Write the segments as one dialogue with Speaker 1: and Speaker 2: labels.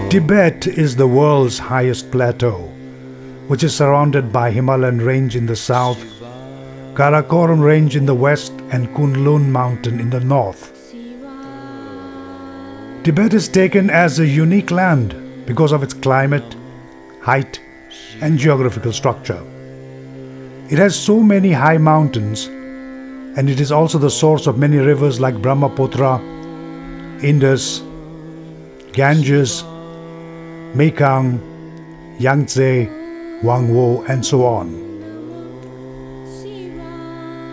Speaker 1: Tibet is the world's highest plateau, which is surrounded by Himalayan range in the south, Karakoram range in the west and Kunlun mountain in the north. Tibet is taken as a unique land because of its climate, height and geographical structure. It has so many high mountains, and it is also the source of many rivers like Brahmaputra, Indus, Ganges, Mekong, Yangtze, Huanghe and so on.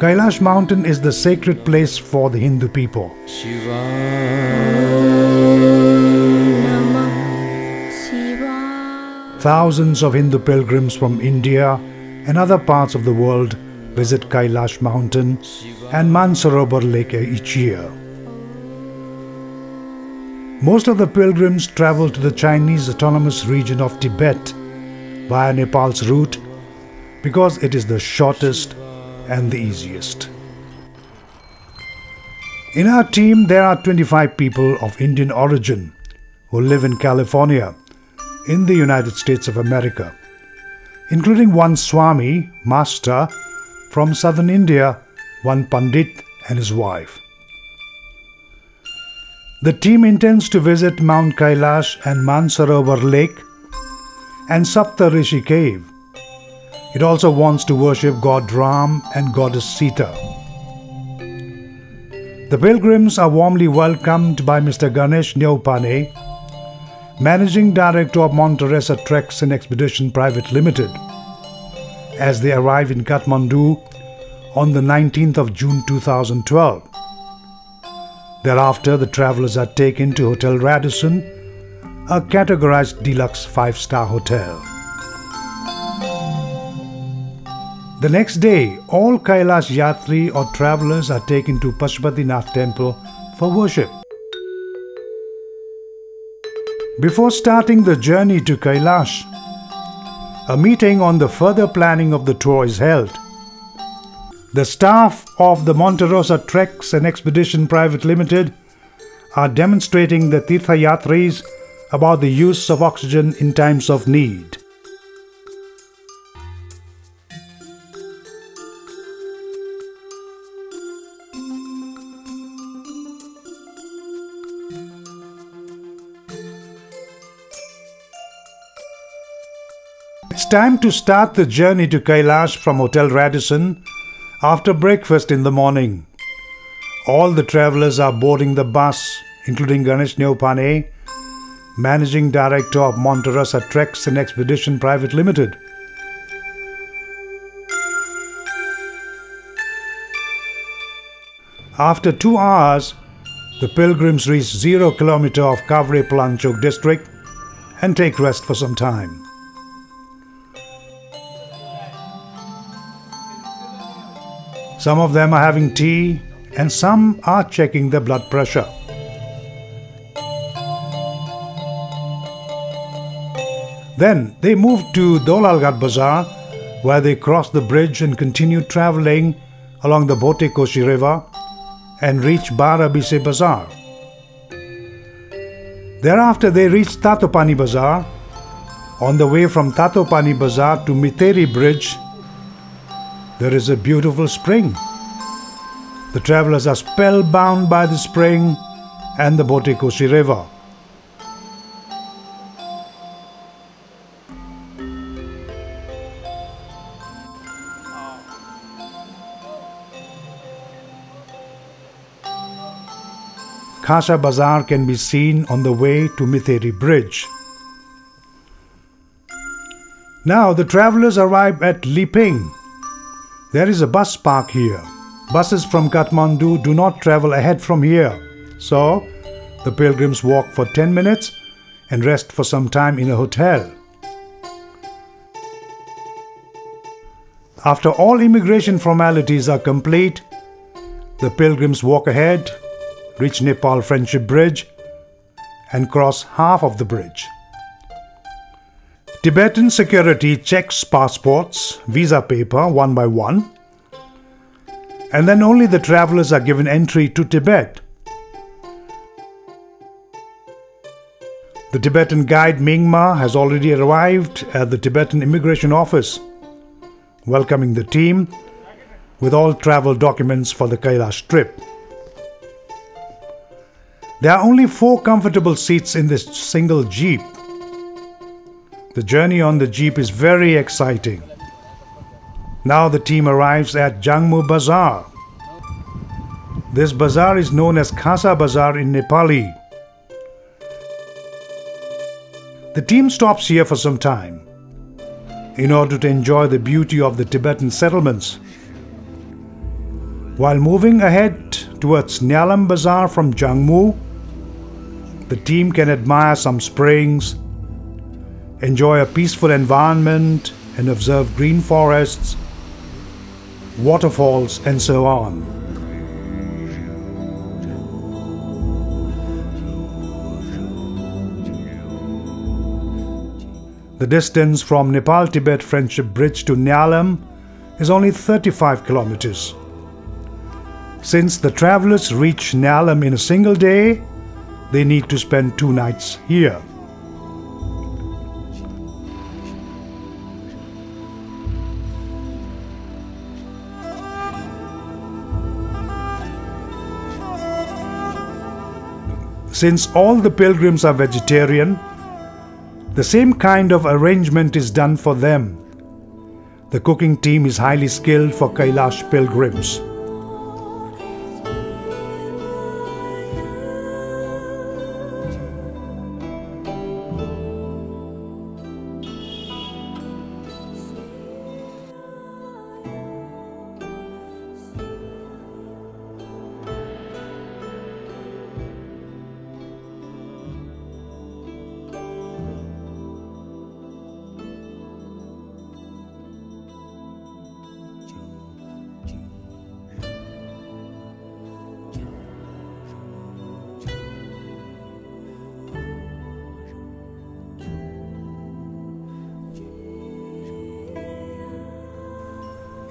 Speaker 1: Kailash mountain is the sacred place for the Hindu people. Thousands of Hindu pilgrims from India and other parts of the world visit Kailash mountain and Mansarovar Lake each year. Most of the pilgrims travel to the Chinese autonomous region of Tibet via Nepal's route because it is the shortest and the easiest. In our team, there are 25 people of Indian origin who live in California, in the United States of America, including one Swami, master, from southern India, one Pandit and his wife. The team intends to visit Mount Kailash and Mansarovar Lake and Saptarishi cave. It also wants to worship God Ram and Goddess Sita. The pilgrims are warmly welcomed by Mr. Ganesh Neupane, Managing Director of Monte Treks and Expedition Private Limited, as they arrive in Kathmandu on the 19th of June 2012. Thereafter, the travelers are taken to Hotel Radisson, a categorized deluxe 5-star hotel. The next day, all Kailash Yatri or travelers are taken to Pashupatinath temple for worship. Before starting the journey to Kailash, a meeting on the further planning of the tour is held. The staff of the Monte Treks and Expedition Private Limited are demonstrating the Tirthayatris about the use of oxygen in times of need. It's time to start the journey to Kailash from Hotel Radisson after breakfast in the morning. All the travelers are boarding the bus, including Ganesh Neupane, Managing Director of Monte Treks and Expedition Private Limited. After 2 hours, the pilgrims reach 0 km of Kavre Palangchok district and take rest for some time. Some of them are having tea and some are checking their blood pressure. Then they move to Dolalghat Bazaar, where they cross the bridge and continue traveling along the Bote Koshi River and reach Barabise Bazaar. Thereafter they reach Tatopani Bazaar. On the way from Tatopani Bazaar to Miteri Bridge, there is a beautiful spring. The travelers are spellbound by the spring and the Bote Koshi River. Khasa Bazaar can be seen on the way to Miteri Bridge. Now the travelers arrive at Liping. There is a bus park here. Buses from Kathmandu do not travel ahead from here. So, the pilgrims walk for 10 minutes and rest for some time in a hotel. After all immigration formalities are complete, the pilgrims walk ahead, reach Nepal Friendship Bridge, and cross half of the bridge. Tibetan security checks passports, visa paper one by one, and then only the travelers are given entry to Tibet. The Tibetan guide Mingma has already arrived at the Tibetan immigration office, welcoming the team with all travel documents for the Kailash trip. There are only 4 comfortable seats in this single jeep. The journey on the jeep is very exciting. Now the team arrives at Jangmu Bazaar. This bazaar is known as Khasa Bazaar in Nepali. The team stops here for some time in order to enjoy the beauty of the Tibetan settlements. While moving ahead towards Nyalam Bazaar from Jangmu, the team can admire some springs, enjoy a peaceful environment, and observe green forests, waterfalls, and so on. The distance from Nepal-Tibet Friendship Bridge to Nyalam is only 35 kilometers. Since the travelers reach Nyalam in a single day, they need to spend 2 nights here. Since all the pilgrims are vegetarian, the same kind of arrangement is done for them. The cooking team is highly skilled for Kailash pilgrims.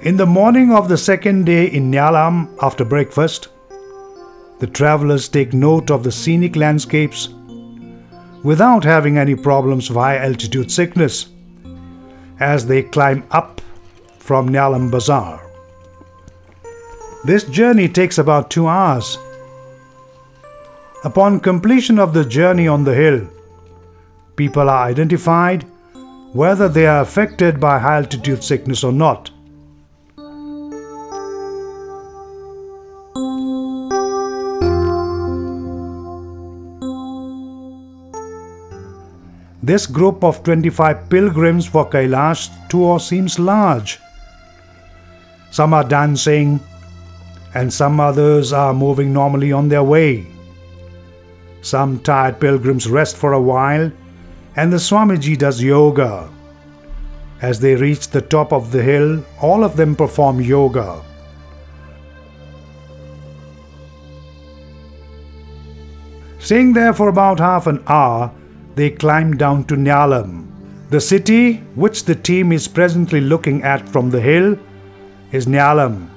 Speaker 1: In the morning of the second day in Nyalam, after breakfast, the travelers take note of the scenic landscapes without having any problems via altitude sickness as they climb up from Nyalam Bazaar. This journey takes about 2 hours. Upon completion of the journey on the hill, people are identified whether they are affected by high altitude sickness or not. This group of 25 pilgrims for Kailash tour seems large. Some are dancing and some others are moving normally on their way. Some tired pilgrims rest for a while and the Swamiji does yoga. As they reach the top of the hill, all of them perform yoga. Staying there for about half an hour, they climb down to Nyalam. The city, which the team is presently looking at from the hill, is Nyalam.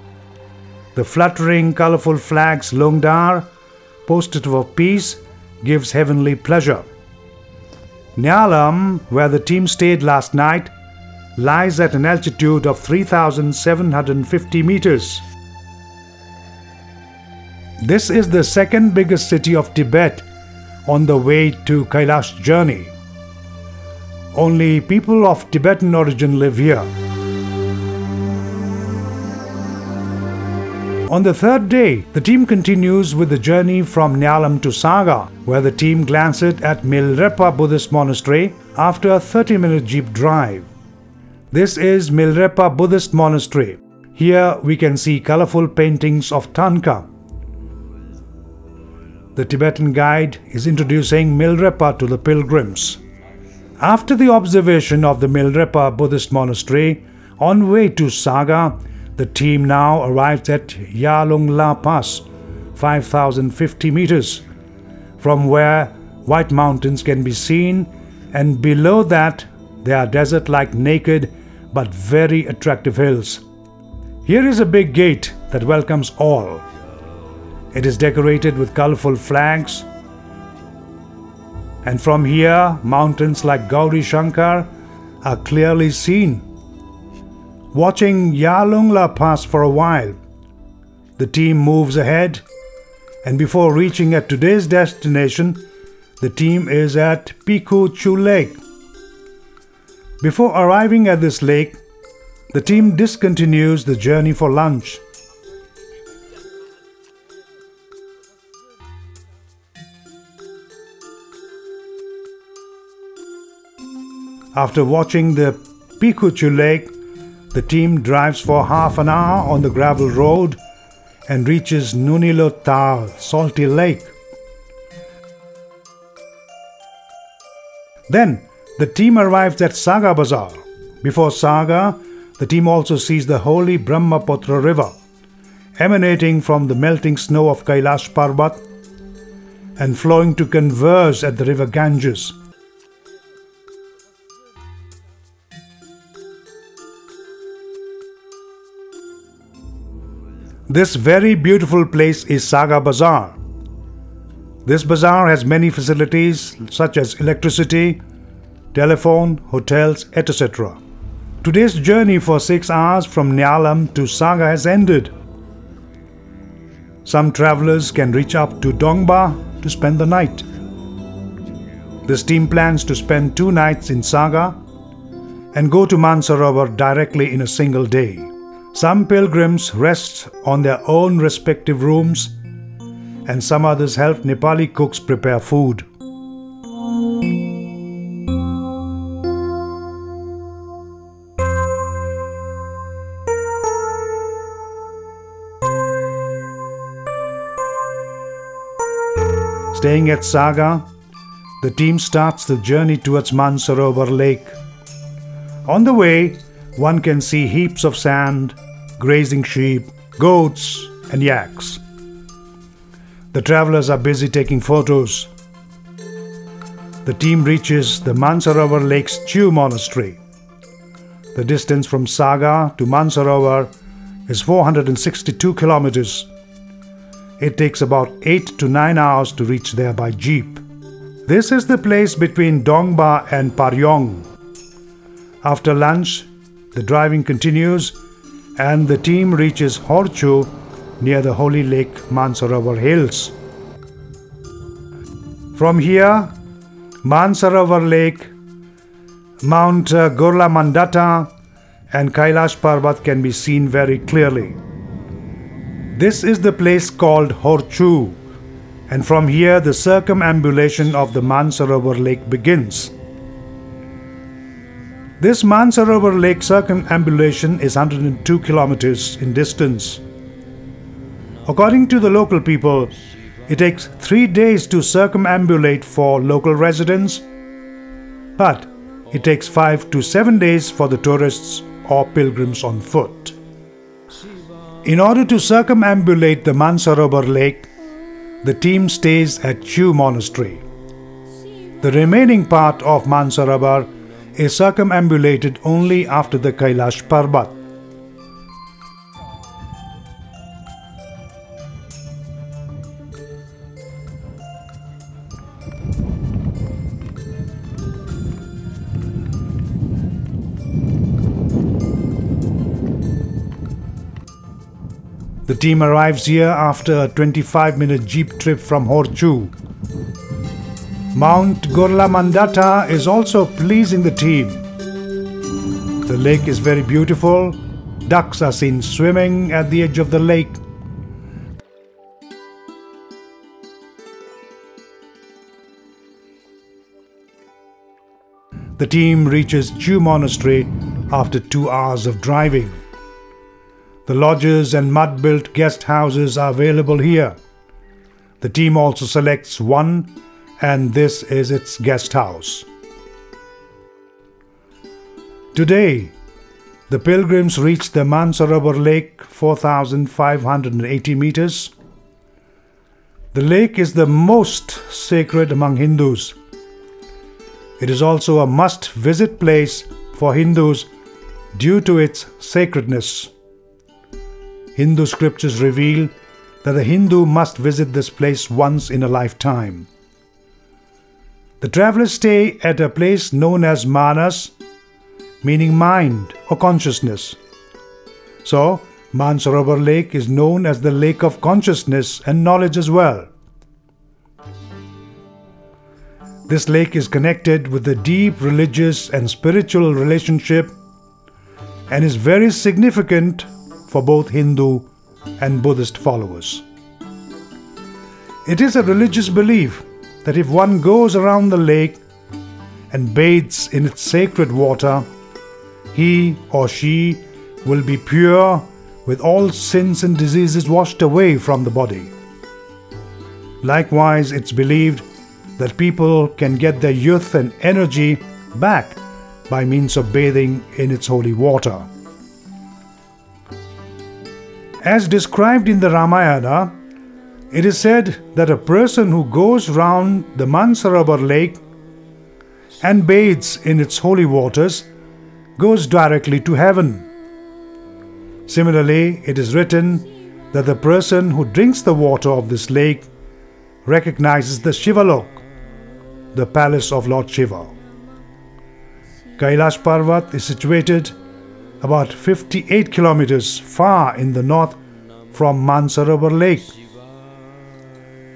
Speaker 1: The fluttering, colorful flags Lungdar, posted for peace, gives heavenly pleasure. Nyalam, where the team stayed last night, lies at an altitude of 3,750 meters. This is the second biggest city of Tibet on the way to Kailash journey. Only people of Tibetan origin live here. On the third day, the team continues with the journey from Nyalam to Saga, where the team glanced at Milrepa Buddhist Monastery after a 30-minute jeep drive. This is Milrepa Buddhist Monastery. Here we can see colorful paintings of Tanka. The Tibetan guide is introducing Milrepa to the pilgrims. After the observation of the Milrepa Buddhist Monastery, On way to Saga, the team now arrives at Yalungla Pass, 5,050 meters, from where white mountains can be seen, and below that there are desert-like naked but very attractive hills. Here is a big gate that welcomes all. It is decorated with colorful flags, and from here mountains like Gauri Shankar are clearly seen. Watching Yalungla Pass for a while, the team moves ahead, and before reaching at today's destination, the team is at Piku Chu Lake. Before arriving at this lake, the team discontinues the journey for lunch. After watching the Piku Chu Lake, the team drives for half an hour on the gravel road and reaches Nunilotal Salty Lake. Then the team arrives at Saga Bazaar. Before Saga, the team also sees the holy Brahmaputra river emanating from the melting snow of Kailash Parbat and flowing to converge at the river Ganges. This very beautiful place is Saga Bazaar. This bazaar has many facilities such as electricity, telephone, hotels, etc. Today's journey for 6 hours from Nyalam to Saga has ended. Some travelers can reach up to Dongba to spend the night. This team plans to spend 2 nights in Saga and go to Mansarovar directly in a single day. Some pilgrims rest on their own respective rooms, and some others help Nepali cooks prepare food. Staying at Saga, the team starts the journey towards Mansarovar Lake. On the way, one can see heaps of sand, grazing sheep, goats, and yaks. The travelers are busy taking photos. The team reaches the Mansarovar Lake's Chu Monastery. The distance from Saga to Mansarovar is 462 kilometers. It takes about 8 to 9 hours to reach there by jeep. This is the place between Dongba and Paryong. After lunch, the driving continues and the team reaches Horchu near the holy lake Mansarovar Hills. From here, Mansarovar Lake, Mount Gorla Mandata and Kailash Parbat can be seen very clearly. This is the place called Horchu, and from here the circumambulation of the Mansarovar Lake begins. This Mansarovar Lake circumambulation is 102 kilometers in distance. According to the local people, it takes 3 days to circumambulate for local residents, but it takes 5 to 7 days for the tourists or pilgrims on foot. In order to circumambulate the Mansarovar Lake, the team stays at Chu Monastery. The remaining part of Mansarovar is circumambulated only after the Kailash Parbat. The team arrives here after a 25-minute jeep trip from Horchu. Mount Gorla Mandata is also pleasing the team. The lake is very beautiful. Ducks are seen swimming at the edge of the lake. The team reaches Chu Monastery after 2 hours of driving. The lodges and mud-built guest houses are available here. The team also selects one, and this is its guest house. Today, The pilgrims reach the Mansarovar Lake, 4,580 meters. The lake is the most sacred among Hindus. It is also a must-visit place for Hindus due to its sacredness. Hindu scriptures reveal that a Hindu must visit this place once in a lifetime. The travelers stay at a place known as Manas, meaning mind or consciousness. So, Mansarovar Lake is known as the lake of consciousness and knowledge as well. This lake is connected with a deep religious and spiritual relationship and is very significant for both Hindu and Buddhist followers. It is a religious belief that if one goes around the lake and bathes in its sacred water, he or she will be pure with all sins and diseases washed away from the body. Likewise, it's believed that people can get their youth and energy back by means of bathing in its holy water. As described in the Ramayana, it is said that a person who goes round the Mansarovar Lake and bathes in its holy waters goes directly to heaven. Similarly, it is written that the person who drinks the water of this lake recognizes the Shivalok, the palace of Lord Shiva. Kailash Parvat is situated about 58 kilometers far in the north from Mansarovar Lake.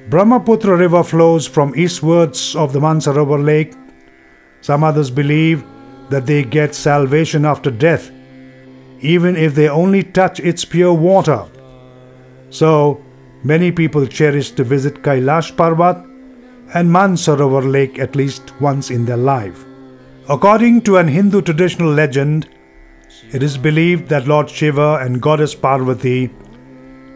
Speaker 1: Brahmaputra river flows from eastwards of the Mansarovar Lake. Some others believe that they get salvation after death, even if they only touch its pure water. So, many people cherish to visit Kailash Parvat and Mansarovar Lake at least once in their life. According to an Hindu traditional legend, it is believed that Lord Shiva and Goddess Parbati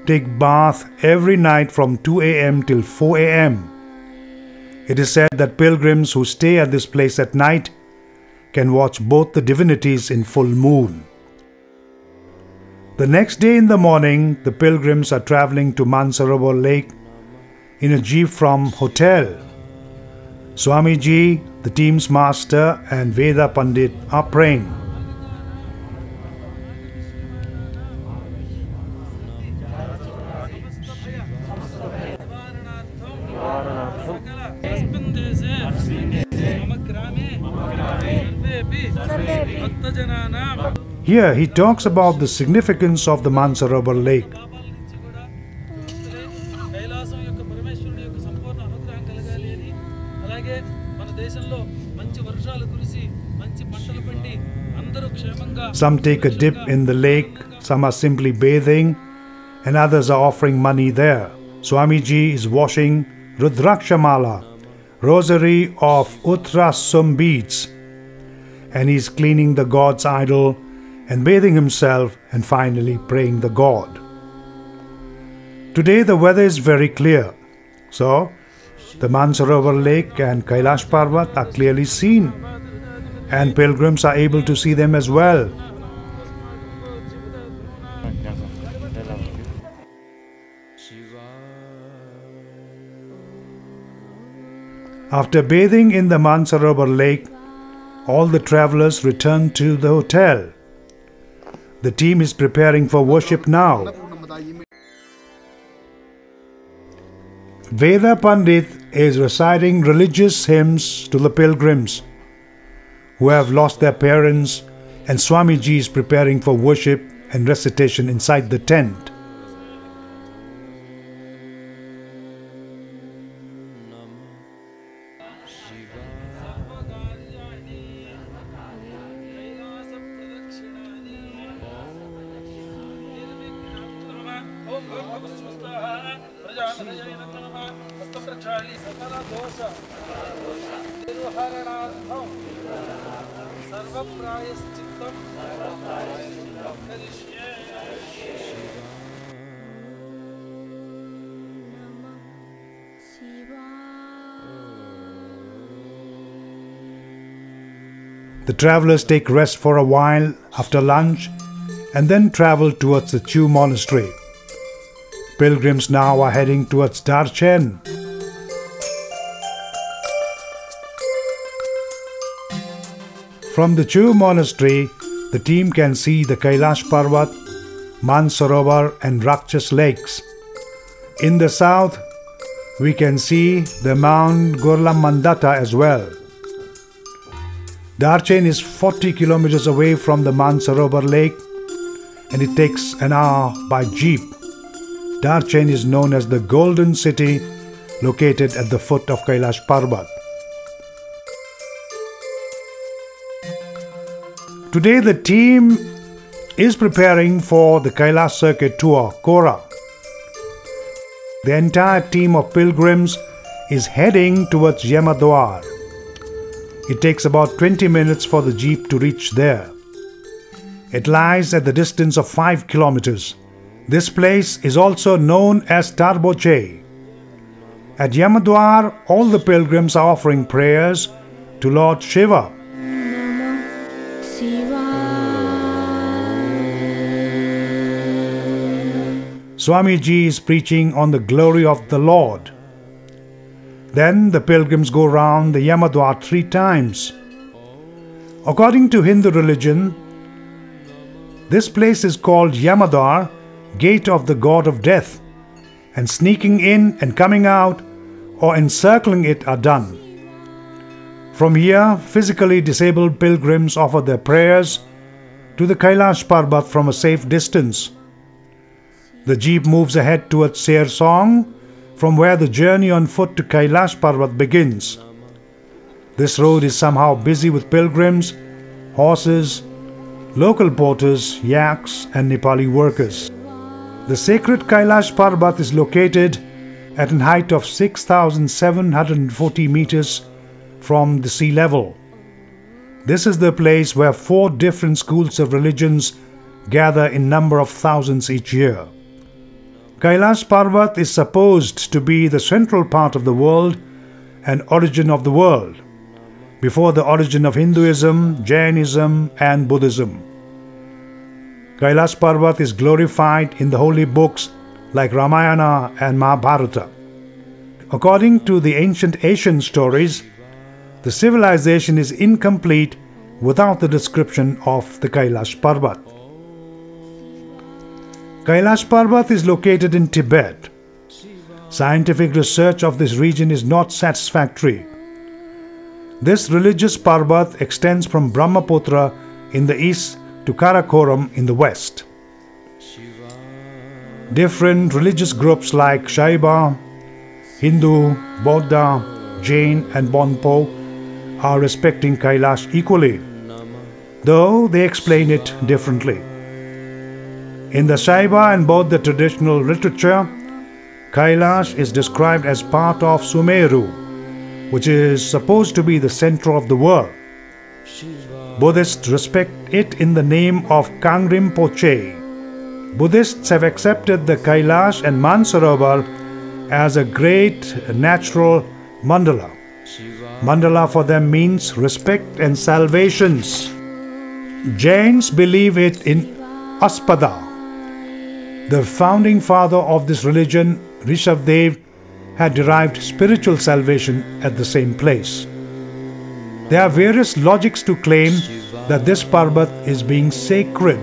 Speaker 1: take bath every night from 2 a.m. till 4 a.m. It is said that pilgrims who stay at this place at night can watch both the divinities in full moon. The next day in the morning, the pilgrims are traveling to Mansarovar Lake in a jeep from hotel. Swamiji, the team's master, and Veda Pandit are praying. Here he talks about the significance of the Mansarovar Lake. Some take a dip in the lake, some are simply bathing, and others are offering money there. Swamiji is washing Rudrakshamala, rosary of Uttrasum beads, and he is cleaning the god's idol and bathing himself and finally praying the god. Today the weather is very clear, so the Mansarovar Lake and Kailash Parvat are clearly seen, and pilgrims are able to see them as well. After bathing in the Mansarovar Lake, all the travelers return to the hotel. The team is preparing for worship now. Veda Pandit is reciting religious hymns to the pilgrims who have lost their parents, and Swamiji is preparing for worship and recitation inside the tent. The travelers take rest for a while after lunch and then travel towards the Chu monastery. Pilgrims now are heading towards Darshan. From the Chu monastery, the team can see the Kailash Parbat, Mansarovar and Rakshas lakes. In the south, we can see the Mount Kailash as well. Darshan is 40 kilometers away from the Mansarovar Lake and it takes an hour by jeep. Darshan is known as the Golden City, located at the foot of Kailash Parbat. Today the team is preparing for the Kailash circuit tour, Kora. The entire team of pilgrims is heading towards Yamadwar. It takes about 20 minutes for the jeep to reach there. It lies at the distance of 5 kilometers. This place is also known as Tarboche. At Yamadwar, all the pilgrims are offering prayers to Lord Shiva. Swamiji is preaching on the glory of the Lord. Then the pilgrims go round the Yamadwar 3 times. According to Hindu religion, this place is called Yamadwar, gate of the god of death, and sneaking in and coming out or encircling it are done. From here, physically disabled pilgrims offer their prayers to the Kailash Parbat from a safe distance. The jeep moves ahead towards Sersong, from where the journey on foot to Kailash Parbat begins. This road is somehow busy with pilgrims, horses, local porters, yaks and Nepali workers. The sacred Kailash Parbat is located at a height of 6,740 meters from the sea level. This is the place where 4 different schools of religions gather in number of thousands each year. Kailash Parbat is supposed to be the central part of the world and origin of the world, before the origin of Hinduism, Jainism and Buddhism. Kailash Parbat is glorified in the holy books like Ramayana and Mahabharata. According to the ancient Asian stories, the civilization is incomplete without the description of the Kailash Parbat. Kailash Parbat is located in Tibet. Scientific research of this region is not satisfactory. This religious Parbat extends from Brahmaputra in the east to Karakoram in the west. Different religious groups like Shaiva, Hindu, Buddha, Jain and Bonpo are respecting Kailash equally, though they explain it differently. In the Shaiva and Buddha traditional literature, Kailash is described as part of Sumeru, which is supposed to be the center of the world. Buddhists respect it in the name of Kangrim Poche. Buddhists have accepted the Kailash and Mansarovar as a great natural mandala. Mandala for them means respect and salvations. Jains believe it in Aspada. The founding father of this religion, Rishabdev, had derived spiritual salvation at the same place. There are various logics to claim that this Parbat is being sacred.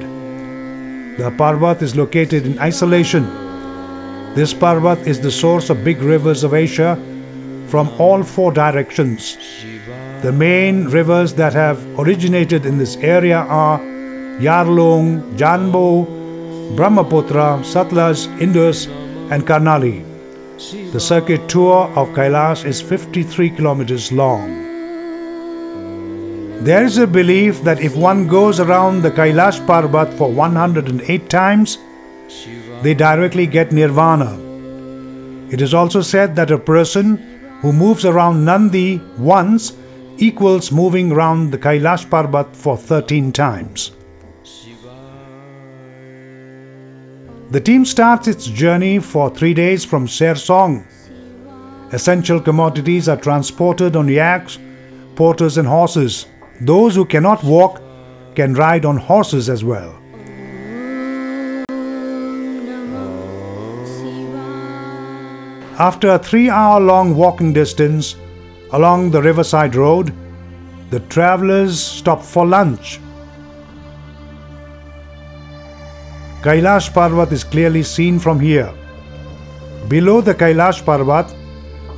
Speaker 1: The Parbat is located in isolation. This Parbat is the source of big rivers of Asia from all 4 directions. The main rivers that have originated in this area are Yarlung, Janbo, Brahmaputra, Satluj, Indus and Karnali. The circuit tour of Kailash is 53 kilometers long. There is a belief that if one goes around the Kailash Parbat for 108 times, they directly get nirvana. It is also said that a person who moves around Nandi once equals moving around the Kailash Parbat for 13 times. The team starts its journey for 3 days from Sersong. Essential commodities are transported on yaks, porters and horses. Those who cannot walk can ride on horses as well. After a 3-hour-long walking distance along the riverside road, the travelers stop for lunch. Kailash Parvat is clearly seen from here. Below the Kailash Parvat,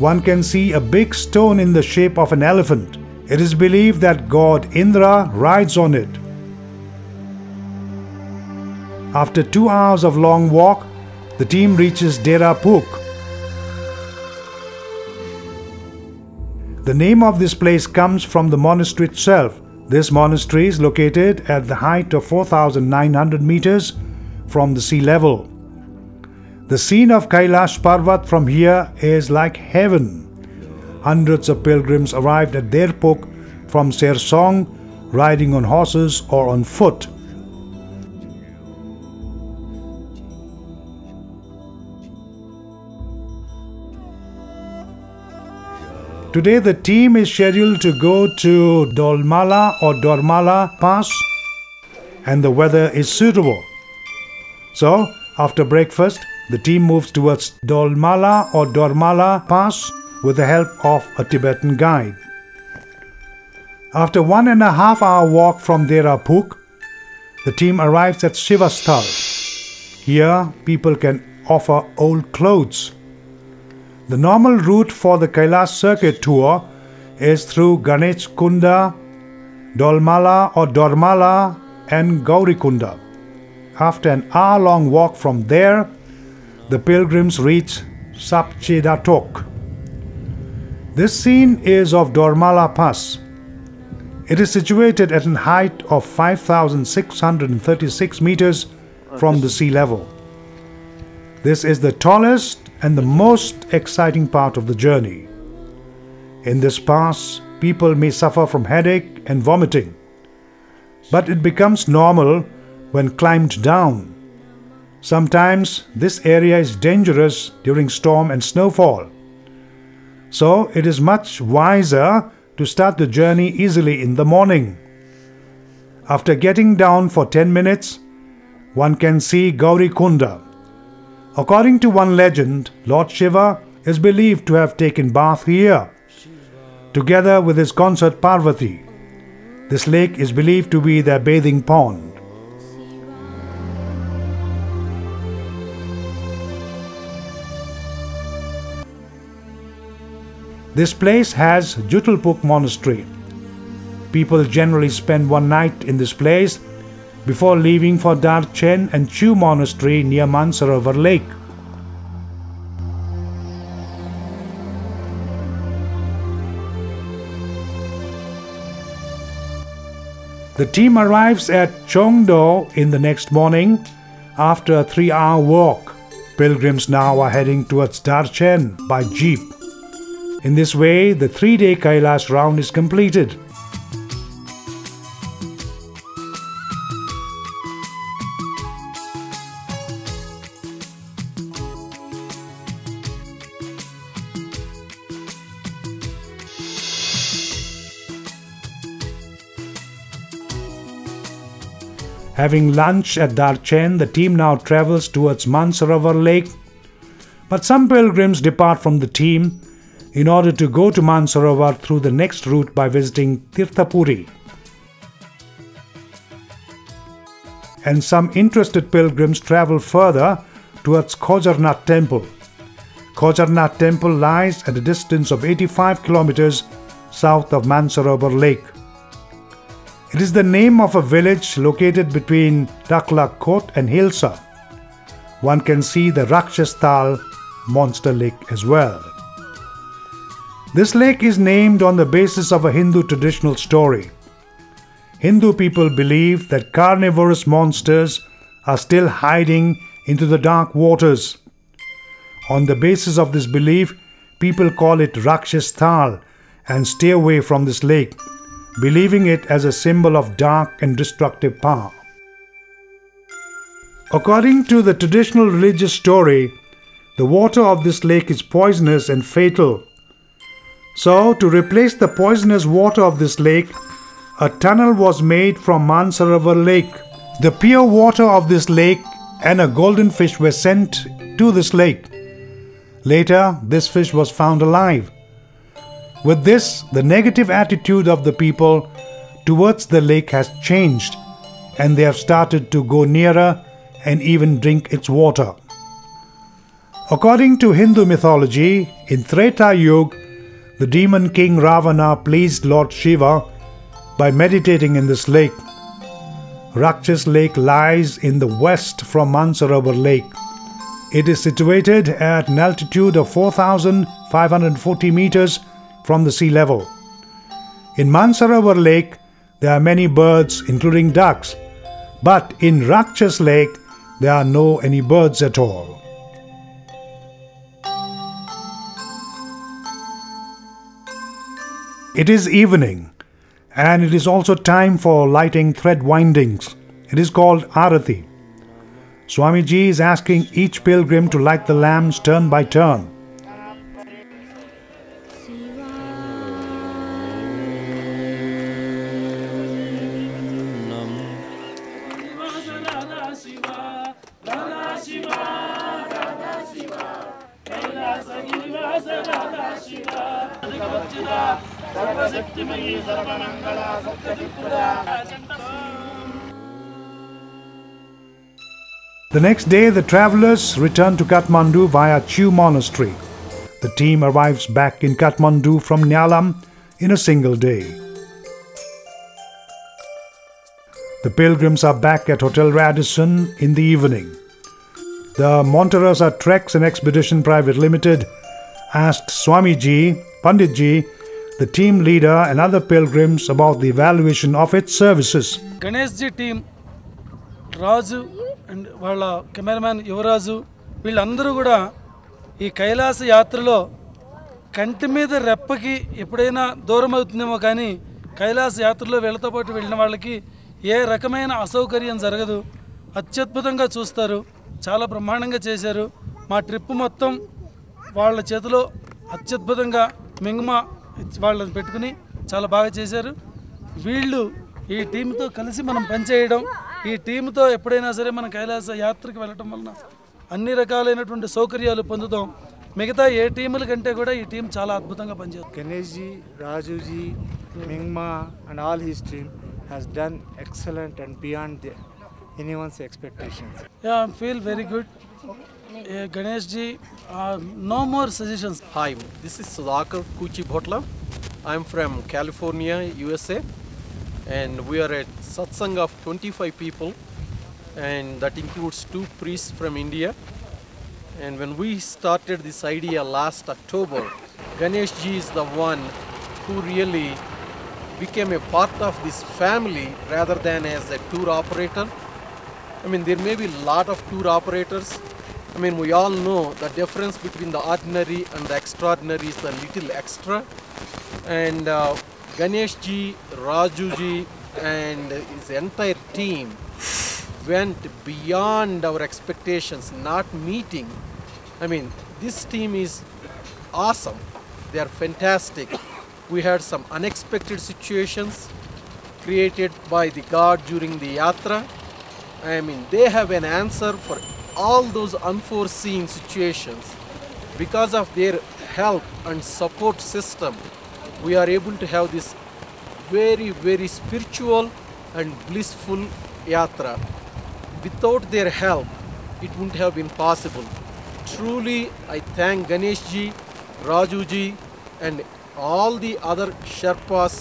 Speaker 1: one can see a big stone in the shape of an elephant. It is believed that god Indra rides on it. After 2 hours of long walk, the team reaches Dera Puk. The name of this place comes from the monastery itself. This monastery is located at the height of 4,900 meters from the sea level. The scene of Kailash Parvat from here is like heaven. Hundreds of pilgrims arrived at Dera Puk from Sersong, riding on horses or on foot. Today the team is scheduled to go to Dolmala or Dormala Pass, and the weather is suitable. So, after breakfast, the team moves towards Dolmala or Dormala Pass with the help of a Tibetan guide. After 1.5 hour walk from Dera Puk, the team arrives at Shiva Sthal. Here, people can offer old clothes. The normal route for the Kailash circuit tour is through Ganesh Kunda, Dolmala or Dormala and Gaurikunda. After an hour-long walk from there, the pilgrims reach Sapchedatok. This scene is of Dormala Pass. It is situated at a height of 5,636 meters from the sea level. This is the tallest and the most exciting part of the journey. In this pass, people may suffer from headache and vomiting, but it becomes normal when climbed down. Sometimes this area is dangerous during storm and snowfall, so it is much wiser to start the journey easily in the morning. After getting down for 10 minutes, one can see Gaurikunda. According to one legend, Lord Shiva is believed to have taken bath here, together with his consort Parbati. This lake is believed to be their bathing pond. This place has Jutulpuk Monastery. People generally spend one night in this place before leaving for Darchen and Chu Monastery near Mansarovar Lake. The team arrives at Chongdo in the next morning after a 3-hour walk. Pilgrims now are heading towards Darchen by jeep. In this way, the 3-day Kailash round is completed. Having lunch at Darchen, the team now travels towards Mansarovar Lake. But some pilgrims depart from the team in order to go to Mansarovar through the next route by visiting Tirthapuri. And some interested pilgrims travel further towards Khojarnath Temple. Khojarnath Temple lies at a distance of 85 kilometers south of Mansarovar Lake. It is the name of a village located between Taklak and Hilsa. One can see the Rakshasthal monster lake as well. This lake is named on the basis of a Hindu traditional story. Hindu people believe that carnivorous monsters are still hiding into the dark waters. On the basis of this belief, people call it Rakshasthal and stay away from this lake, believing it as a symbol of dark and destructive power. According to the traditional religious story, the water of this lake is poisonous and fatal. So, to replace the poisonous water of this lake, a tunnel was made from Mansarovar Lake. The pure water of this lake and a golden fish were sent to this lake. Later, this fish was found alive. With this, the negative attitude of the people towards the lake has changed, and they have started to go nearer and even drink its water. According to Hindu mythology, in Treta Yuga, the demon king Ravana pleased Lord Shiva by meditating in this lake. Rakshas Lake lies in the west from Mansarovar Lake. It is situated at an altitude of 4,540 meters from the sea level. In Mansarovar Lake, there are many birds, including ducks, but in Rakshas Lake, there are no any birds at all. It is evening, and it is also time for lighting thread windings. It is called Arati. Swamiji is asking each pilgrim to light the lamps turn by turn. The next day, the travelers return to Kathmandu via Chu Monastery. The team arrives back in Kathmandu from Nyalam in a single day. The pilgrims are back at Hotel Radisson in the evening. The Monterasa Treks and Expedition Private Limited asked Swamiji, Panditji, the team leader and other pilgrims about the evaluation of its services.
Speaker 2: Ganesh ji team, Raju and Vala cameraman Yuvraju, వీళ్ళందరూ కూడా ఈ కైలాస యాత్రలో కంటి మీద రెప్పకి ఎప్పుడైనా దూరం అవుతుందేమో కానీ కైలాస యాత్రలో వీళ్ళతో పాటు వెళ్ళిన వాళ్ళకి ఏ రకమైన అసౌకర్యం జరగదు. అత్యద్భుతంగా చూస్తారు. చాలా బ్రహ్మాండంగా చేశారు. మా ట్రిప్ మొత్తం వాళ్ళ చేతిలో అత్యద్భుతంగా మింగమా వాళ్ళని పెట్టుకుని చాలా బాగా చేశారు. వీళ్ళు ఈ టీంతో కలిసి మనం పనిచేయడం, ఈ టీంతో ఎప్పుడైనా సరే మనం కైలాస యాత్రకు వెళ్ళటం వలన అన్ని రకాలైనటువంటి సౌకర్యాలు పొందుతాం. మిగతా ఏ టీముల కంటే కూడా ఈ టీం చాలా అద్భుతంగా పనిచేస్తుంది.
Speaker 3: Ganesh ji, Raju ji, Mingma and all his team has done excellent and beyond anyone's expectations.
Speaker 2: Yeah, I feel very good. Ganesh ji, no more suggestions.
Speaker 4: Hi, this is Sudhakar Kuchi Bhotla. I'm from California, USA, and we are a satsang of 25 people, and that includes 2 priests from India. And when we started this idea last October, Ganesh ji is the one who really became a part of this family rather than as a tour operator. I mean, there may be a lot of tour operators. I mean, we all know the difference between the ordinary and the extraordinary is the little extra. And Ganesh ji, Raju ji and his entire team went beyond our expectations, not meeting. I mean, this team is awesome. They are fantastic. We had some unexpected situations created by the God during the yatra. I mean, they have an answer for all those unforeseen situations. Because of their help and support system, we are able to have this very, very spiritual and blissful yatra. Without their help, it wouldn't have been possible. Truly, I thank Ganesh ji, Raju ji and all the other Sherpas,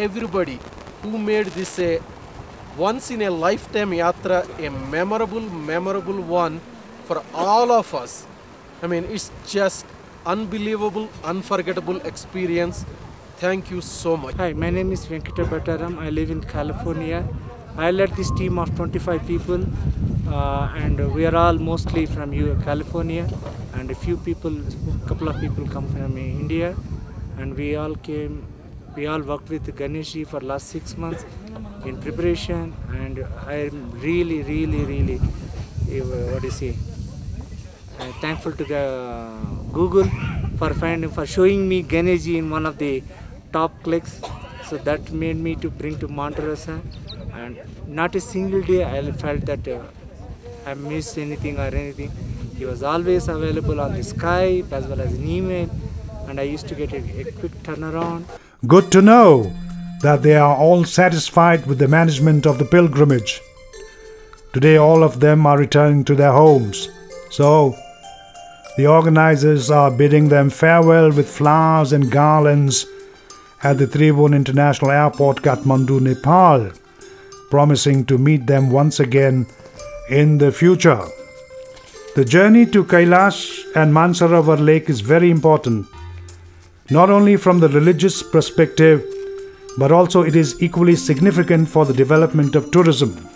Speaker 4: everybody who made this a once in a lifetime yatra, a memorable one for all of us. I mean, it's just unbelievable, unforgettable experience. Thank you so much.
Speaker 3: Hi, my name is Venkata Bhattaram. I live in California. I led this team of 25 people and we are all mostly from California and a couple of people come from India, and we all worked with Ganesh ji for last 6 months in preparation, and I am really thankful to Google for showing me Ganesh ji in one of the top clicks. So that made me to bring to Monterey, and not a single day I felt that I missed anything or anything. He was always available on the Skype as well as an email, and I used to get a quick turnaround.
Speaker 1: Good to know that they are all satisfied with the management of the pilgrimage. Today all of them are returning to their homes. So, the organizers are bidding them farewell with flowers and garlands at the Tribhuvan International Airport, Kathmandu, Nepal, promising to meet them once again in the future. The journey to Kailash and Mansarovar Lake is very important, not only from the religious perspective, but also it is equally significant for the development of tourism.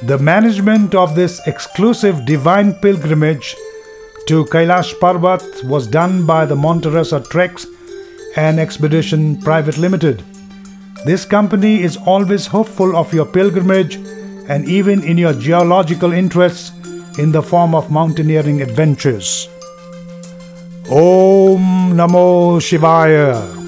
Speaker 1: The management of this exclusive divine pilgrimage to Kailash Parbat was done by the Monterey Treks and Expedition Private Limited. This company is always hopeful of your pilgrimage and even in your geological interests in the form of mountaineering adventures. Om Namo Shivaya.